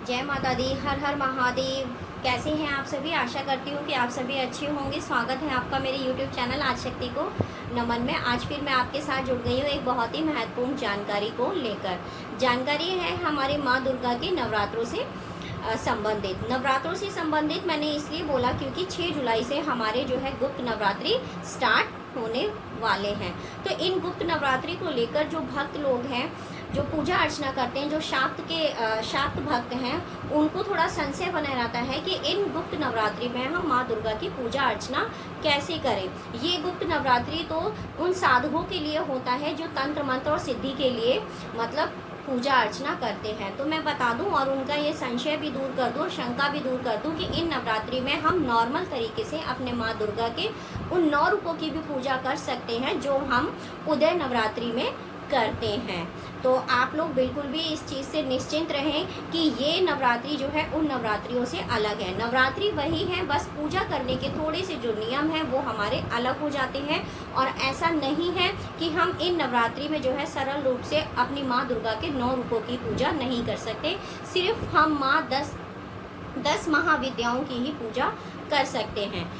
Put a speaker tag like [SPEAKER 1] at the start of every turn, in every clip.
[SPEAKER 1] जय माता दी, हर हर महादेव। कैसे हैं आप सभी? आशा करती हूँ कि आप सभी अच्छे होंगे। स्वागत है आपका मेरे YouTube चैनल आदिशक्ति को नमन में। आज फिर मैं आपके साथ जुड़ गई हूँ एक बहुत ही महत्वपूर्ण जानकारी को लेकर। जानकारी है हमारे माँ दुर्गा के नवरात्रों से संबंधित। नवरात्रों से संबंधित मैंने इसलिए बोला क्योंकि 6 जुलाई से हमारे जो है गुप्त नवरात्रि स्टार्ट होने वाले हैं। तो इन गुप्त नवरात्रि को लेकर जो भक्त लोग हैं, जो पूजा अर्चना करते हैं, जो शाक्त भक्त हैं, उनको थोड़ा संशय बना रहता है कि इन गुप्त नवरात्रि में हम माँ दुर्गा की पूजा अर्चना कैसे करें। ये गुप्त नवरात्रि तो उन साधुओं के लिए होता है जो तंत्र मंत्र और सिद्धि के लिए मतलब पूजा अर्चना करते हैं। तो मैं बता दूं और उनका ये संशय भी दूर कर दूं, शंका भी दूर कर दूं कि इन नवरात्रि में हम नॉर्मल तरीके से अपने माँ दुर्गा के उन 9 रूपों की भी पूजा कर सकते हैं जो हम उदय नवरात्रि में करते हैं। तो आप लोग बिल्कुल भी इस चीज़ से निश्चिंत रहें कि ये नवरात्रि जो है उन नवरात्रियों से अलग है। नवरात्रि वही है, बस पूजा करने के थोड़े से जो नियम हैं वो हमारे अलग हो जाते हैं। और ऐसा नहीं है कि हम इन नवरात्रि में जो है सरल रूप से अपनी माँ दुर्गा के 9 रूपों की पूजा नहीं कर सकते। सिर्फ हम माँ 10 महाविद्याओं की ही पूजा कर सकते हैं।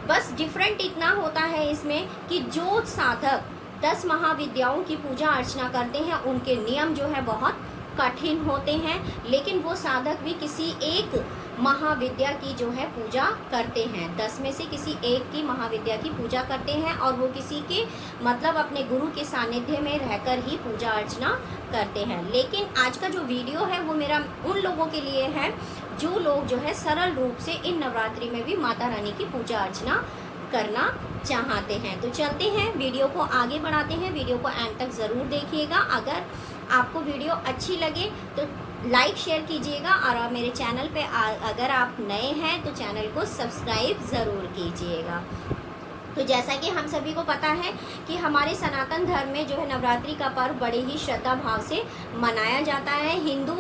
[SPEAKER 1] बस डिफरेंट इतना होता है इसमें कि जो साधक 10 महाविद्याओं की पूजा अर्चना करते हैं उनके नियम जो है बहुत कठिन होते हैं, लेकिन वो साधक भी किसी एक महाविद्या की जो है पूजा करते हैं। 10 में से किसी एक की महाविद्या की पूजा करते हैं और वो किसी के मतलब अपने गुरु के सानिध्य में रहकर ही पूजा अर्चना करते हैं। लेकिन आज का जो वीडियो है वो मेरा उन लोगों के लिए है जो लोग जो है सरल रूप से इन नवरात्रि में भी माता रानी की पूजा अर्चना करना चाहते हैं। तो चलते हैं, वीडियो को आगे बढ़ाते हैं। वीडियो को एंड तक ज़रूर देखिएगा। अगर आपको वीडियो अच्छी लगे तो लाइक शेयर कीजिएगा और मेरे चैनल पे अगर आप नए हैं तो चैनल को सब्सक्राइब ज़रूर कीजिएगा। तो जैसा कि हम सभी को पता है कि हमारे सनातन धर्म में जो है नवरात्रि का पर्व बड़े ही श्रद्धा भाव से मनाया जाता है। हिंदू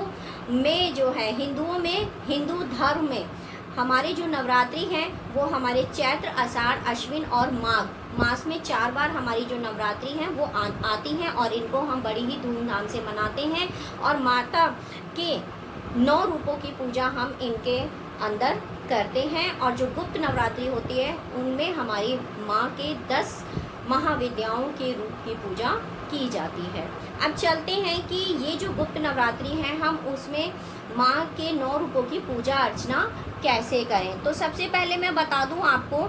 [SPEAKER 1] धर्म में हमारे जो नवरात्रि हैं वो हमारे चैत्र, आषाढ़, अश्विन और माघ मास में 4 बार हमारी जो नवरात्रि हैं वो आती हैं और इनको हम बड़ी ही धूमधाम से मनाते हैं। और माता के 9 रूपों की पूजा हम इनके अंदर करते हैं। और जो गुप्त नवरात्रि होती है उनमें हमारी माँ के 10 महाविद्याओं के रूप की पूजा की जाती है। अब चलते हैं कि ये जो गुप्त नवरात्रि है हम उसमें माँ के 9 रूपों की पूजा अर्चना कैसे करें। तो सबसे पहले मैं बता दूं आपको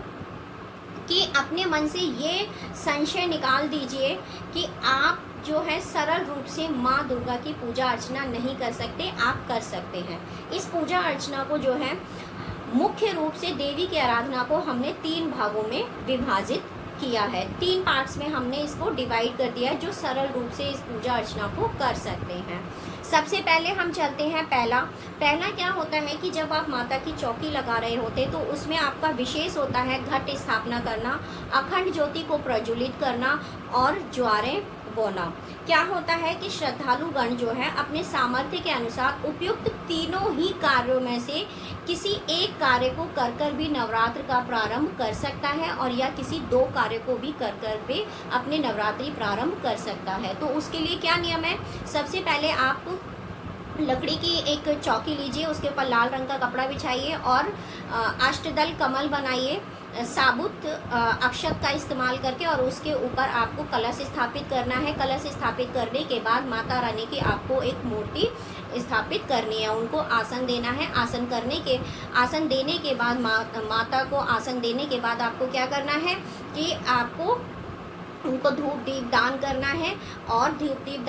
[SPEAKER 1] कि अपने मन से ये संशय निकाल दीजिए कि आप जो है सरल रूप से माँ दुर्गा की पूजा अर्चना नहीं कर सकते। आप कर सकते हैं। इस पूजा अर्चना को जो है मुख्य रूप से देवी की आराधना को हमने 3 भागों में विभाजित किया है। 3 पार्ट्स में हमने इसको डिवाइड कर दिया है जो सरल रूप से इस पूजा अर्चना को कर सकते हैं। सबसे पहले हम चलते हैं पहला क्या होता है कि जब आप माता की चौकी लगा रहे होते तो उसमें आपका विशेष होता है घट स्थापना करना, अखंड ज्योति को प्रज्वलित करना और ज्वारें बोना। क्या होता है कि श्रद्धालुगण जो है अपने सामर्थ्य के अनुसार उपयुक्त तीनों ही कार्यों में से किसी एक कार्य को कर भी नवरात्र का प्रारंभ कर सकता है और या किसी 2 कार्य को भी कर भी अपने नवरात्रि प्रारंभ कर सकता है। तो उसके लिए क्या नियम है? सबसे पहले आप लकड़ी की एक चौकी लीजिए, उसके ऊपर लाल रंग का कपड़ा बिछाइए और अष्टदल कमल बनाइए साबुत अक्षत का इस्तेमाल करके और उसके ऊपर आपको कलश स्थापित करना है। कलश स्थापित करने के बाद माता रानी की आपको एक मूर्ति स्थापित करनी है, उनको आसन देना है। आसन देने के बाद माता को आसन देने के बाद आपको क्या करना है कि आपको उनको धूप दीप दान करना है। और धूप दीप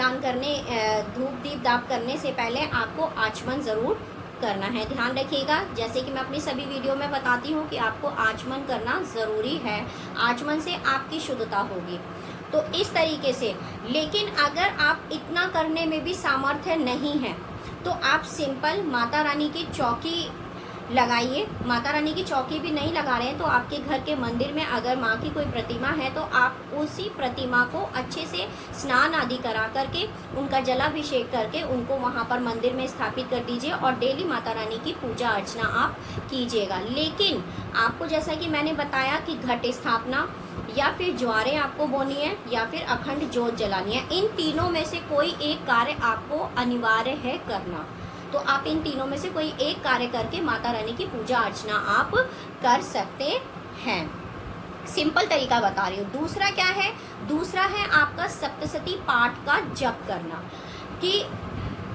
[SPEAKER 1] दान करने से पहले आपको आचमन ज़रूर करना है। ध्यान रखिएगा, जैसे कि मैं अपनी सभी वीडियो में बताती हूँ कि आपको आचमन करना ज़रूरी है। आचमन से आपकी शुद्धता होगी। तो इस तरीके से, लेकिन अगर आप इतना करने में भी सामर्थ्य नहीं है तो आप सिंपल माता रानी की चौकी लगाइए। माता रानी की चौकी भी नहीं लगा रहे हैं तो आपके घर के मंदिर में अगर माँ की कोई प्रतिमा है तो आप उसी प्रतिमा को अच्छे से स्नान आदि करा करके उनका जलाभिषेक करके उनको वहाँ पर मंदिर में स्थापित कर दीजिए और डेली माता रानी की पूजा अर्चना आप कीजिएगा। लेकिन आपको जैसा कि मैंने बताया कि घट स्थापना या फिर ज्वारें आपको बोनी है या फिर अखंड ज्योत जलानी है, इन तीनों में से कोई एक कार्य आपको अनिवार्य है करना। तो आप इन तीनों में से कोई एक कार्य करके माता रानी की पूजा अर्चना आप कर सकते हैं। सिंपल तरीका बता रही हूँ। दूसरा क्या है? दूसरा है आपका सप्तशती पाठ का जप करना। कि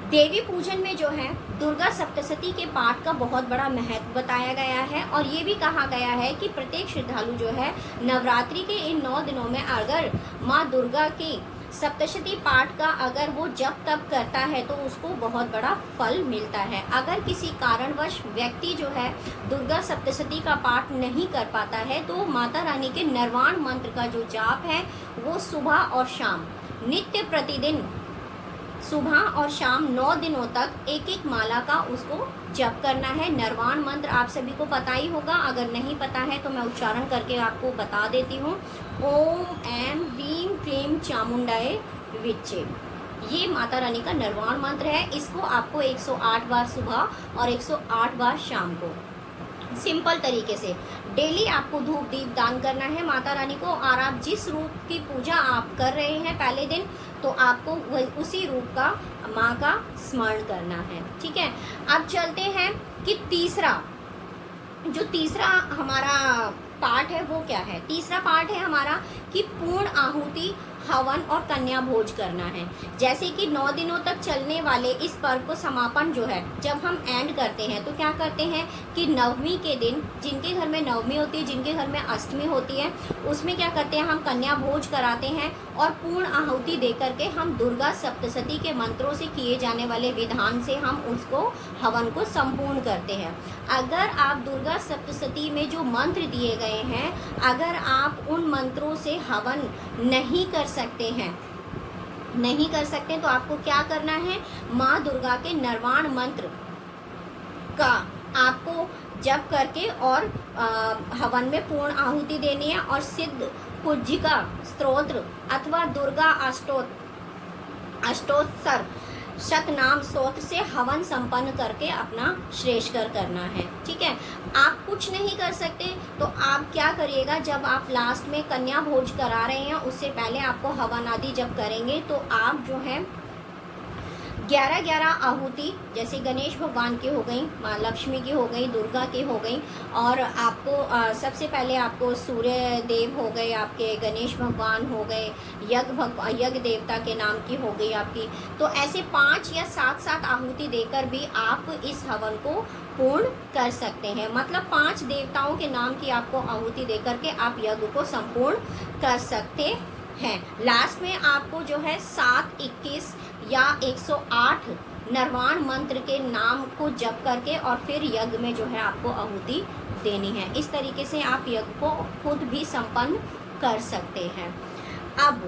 [SPEAKER 1] देवी पूजन में जो है दुर्गा सप्तशती के पाठ का बहुत बड़ा महत्व बताया गया है, और ये भी कहा गया है कि प्रत्येक श्रद्धालु जो है नवरात्रि के इन 9 दिनों में अगर माँ दुर्गा की सप्तशती पाठ का अगर वो जप तप करता है तो उसको बहुत बड़ा फल मिलता है। अगर किसी कारणवश व्यक्ति जो है दुर्गा सप्तशती का पाठ नहीं कर पाता है तो माता रानी के निर्वाण मंत्र का जो जाप है वो सुबह और शाम नित्य प्रतिदिन सुबह और शाम 9 दिनों तक एक एक माला का उसको जप करना है। निर्वाण मंत्र आप सभी को पता ही होगा, अगर नहीं पता है तो मैं उच्चारण करके आपको बता देती हूँ। ओम ऐं ह्रीं क्लीं चामुंडाय विच्चे, ये माता रानी का निर्वाण मंत्र है। इसको आपको 108 बार सुबह और 108 बार शाम को सिंपल तरीके से डेली आपको धूप दीप दान करना है माता रानी को। और आप जिस रूप की पूजा आप कर रहे हैं पहले दिन, तो आपको उसी रूप का माँ का स्मरण करना है। ठीक है, अब चलते हैं कि तीसरा हमारा पाठ है वो क्या है। तीसरा पाठ है हमारा कि पूर्ण आहुति हवन और कन्या भोज करना है। जैसे कि 9 दिनों तक चलने वाले इस पर्व को समापन जो है जब हम एंड करते हैं तो क्या करते हैं कि नवमी के दिन, जिनके घर में नवमी होती है, जिनके घर में अष्टमी होती है, उसमें क्या करते हैं हम कन्या भोज कराते हैं और पूर्ण आहुति दे करके हम दुर्गा सप्तशती के मंत्रों से किए जाने वाले विधान से हम उसको हवन को संपूर्ण करते हैं। अगर आप दुर्गा सप्तशती में जो मंत्र दिए गए हैं, अगर आप उन मंत्रों से हवन नहीं कर सकते तो आपको क्या करना है, माँ दुर्गा के निर्वाण मंत्र का आपको जप करके और हवन में पूर्ण आहुति देनी है और सिद्ध कुज्जिका स्तोत्र अथवा दुर्गा अष्टोत्तर शतनाम स्तोत्र से हवन संपन्न करके अपना श्रेष्ठकर करना है। ठीक है, आप कुछ नहीं कर सकते तो आप क्या करिएगा, जब आप लास्ट में कन्या भोज करा रहे हैं उससे पहले आपको हवन आदि जब करेंगे तो आप जो है 11 आहुति, जैसे गणेश भगवान की हो गई, माँ लक्ष्मी की हो गई, दुर्गा की हो गई, और आपको सबसे पहले आपको सूर्य देव हो गए, आपके गणेश भगवान हो गए, यज्ञ देवता के नाम की हो गई आपकी। तो ऐसे 5 या 7 आहुति देकर भी आप इस हवन को पूर्ण कर सकते हैं। मतलब 5 देवताओं के नाम की आपको आहुति देकर के आप यज्ञ को संपूर्ण कर सकते हैं। लास्ट में आपको जो है 7, 21 या 108 निर्वाण मंत्र के नाम को जप करके और फिर यज्ञ में जो है आपको आहुति देनी है। इस तरीके से आप यज्ञ को खुद भी संपन्न कर सकते हैं। अब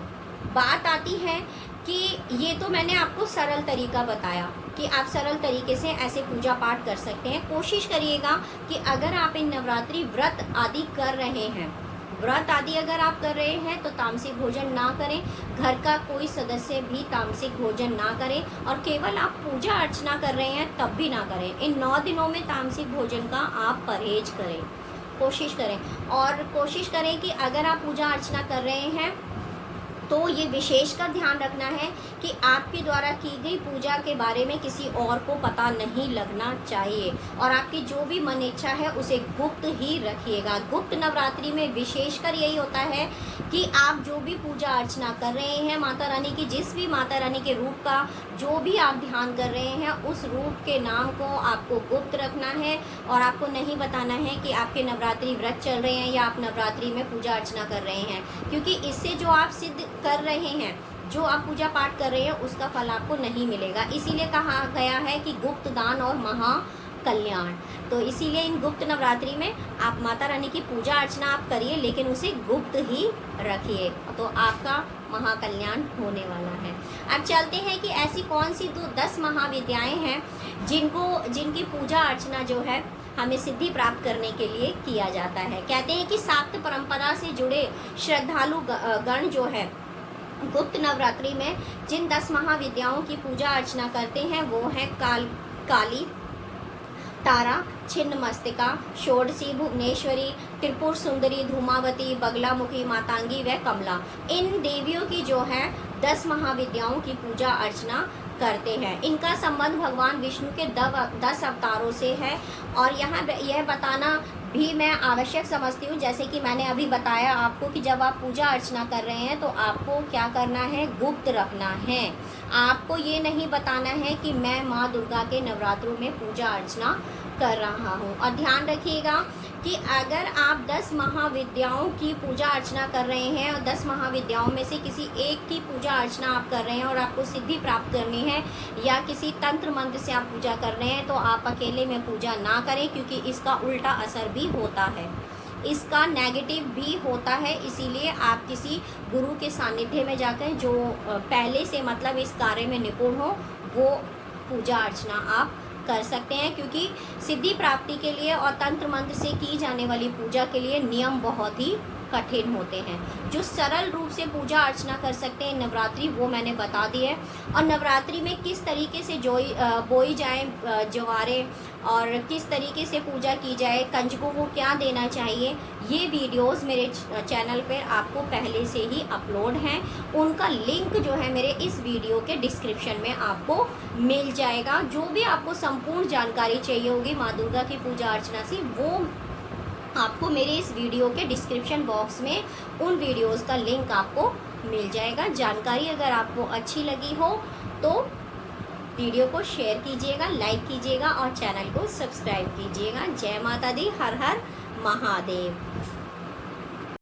[SPEAKER 1] बात आती है कि ये तो मैंने आपको सरल तरीका बताया कि आप सरल तरीके से ऐसे पूजा पाठ कर सकते हैं। कोशिश करिएगा कि अगर आप इन नवरात्रि व्रत आदि कर रहे हैं, व्रत आदि अगर आप कर रहे हैं तो तामसिक भोजन ना करें, घर का कोई सदस्य भी तामसिक भोजन ना करें, और केवल आप पूजा अर्चना कर रहे हैं तब भी ना करें। इन 9 दिनों में तामसिक भोजन का आप परहेज करें, कोशिश करें। और कोशिश करें कि अगर आप पूजा अर्चना कर रहे हैं तो ये विशेष का ध्यान रखना है कि आपके द्वारा की गई पूजा के बारे में किसी और को पता नहीं लगना चाहिए, और आपकी जो भी मन इच्छा है उसे गुप्त ही रखिएगा। गुप्त नवरात्रि में विशेषकर यही होता है कि आप जो भी पूजा अर्चना कर रहे हैं माता रानी की, जिस भी माता रानी के रूप का जो भी आप ध्यान कर रहे हैं, उस रूप के नाम को आपको गुप्त रखना है और आपको नहीं बताना है कि आपके नवरात्रि व्रत चल रहे हैं या आप नवरात्रि में पूजा अर्चना कर रहे हैं, क्योंकि इससे जो आप सिद्ध कर रहे हैं, जो आप पूजा पाठ कर रहे हैं, उसका फल आपको नहीं मिलेगा। इसीलिए कहा गया है कि गुप्त दान और महा कल्याण। तो इसीलिए इन गुप्त नवरात्रि में आप माता रानी की पूजा अर्चना आप करिए, लेकिन उसे गुप्त ही रखिए, तो आपका महाकल्याण होने वाला है। अब चलते हैं कि ऐसी कौन सी 10 महाविद्याएं हैं जिनकी पूजा अर्चना जो है हमें सिद्धि प्राप्त करने के लिए किया जाता है। कहते हैं कि शाक्त परंपरा से जुड़े श्रद्धालु गण जो है गुप्त नवरात्रि में जिन 10 महाविद्याओं की पूजा अर्चना करते हैं वो है काली, तारा, छिन्नमस्तिका, षोडशी, भुवनेश्वरी, त्रिपुर सुंदरी, धूमावती, बगलामुखी, मातांगी व कमला। इन देवियों की जो है 10 महाविद्याओं की पूजा अर्चना करते हैं। इनका संबंध भगवान विष्णु के 10 अवतारों से है। और यहाँ यह बताना भी मैं आवश्यक समझती हूँ, जैसे कि मैंने अभी बताया आपको कि जब आप पूजा अर्चना कर रहे हैं तो आपको क्या करना है, गुप्त रखना है। आपको ये नहीं बताना है कि मैं माँ दुर्गा के नवरात्रों में पूजा अर्चना कर रहा हूँ। और ध्यान रखिएगा कि अगर आप 10 महाविद्याओं की पूजा अर्चना कर रहे हैं और 10 महाविद्याओं में से किसी एक की पूजा अर्चना आप कर रहे हैं और आपको सिद्धि प्राप्त करनी है या किसी तंत्र मंत्र से आप पूजा कर रहे हैं, तो आप अकेले में पूजा ना करें, क्योंकि इसका उल्टा असर भी होता है, इसका नेगेटिव भी होता है। इसीलिए आप किसी गुरु के सानिध्य में जाकर, जो पहले से मतलब इस कार्य में निपुण हो, वो पूजा अर्चना आप कर सकते हैं। क्योंकि सिद्धि प्राप्ति के लिए और तंत्र मंत्र से की जाने वाली पूजा के लिए नियम बहुत ही कठिन होते हैं। जो सरल रूप से पूजा अर्चना कर सकते हैं नवरात्रि, वो मैंने बता दी है। और नवरात्रि में किस तरीके से बोई जाए जवारे और किस तरीके से पूजा की जाए, कंजकों को क्या देना चाहिए, ये वीडियोस मेरे चैनल पर आपको पहले से ही अपलोड हैं। उनका लिंक जो है मेरे इस वीडियो के डिस्क्रिप्शन में आपको मिल जाएगा। जो भी आपको संपूर्ण जानकारी चाहिए होगी माँ दुर्गा की पूजा अर्चना से, वो आपको मेरे इस वीडियो के डिस्क्रिप्शन बॉक्स में उन वीडियोस का लिंक आपको मिल जाएगा। जानकारी अगर आपको अच्छी लगी हो तो वीडियो को शेयर कीजिएगा, लाइक कीजिएगा और चैनल को सब्सक्राइब कीजिएगा। जय माता दी, हर हर महादेव।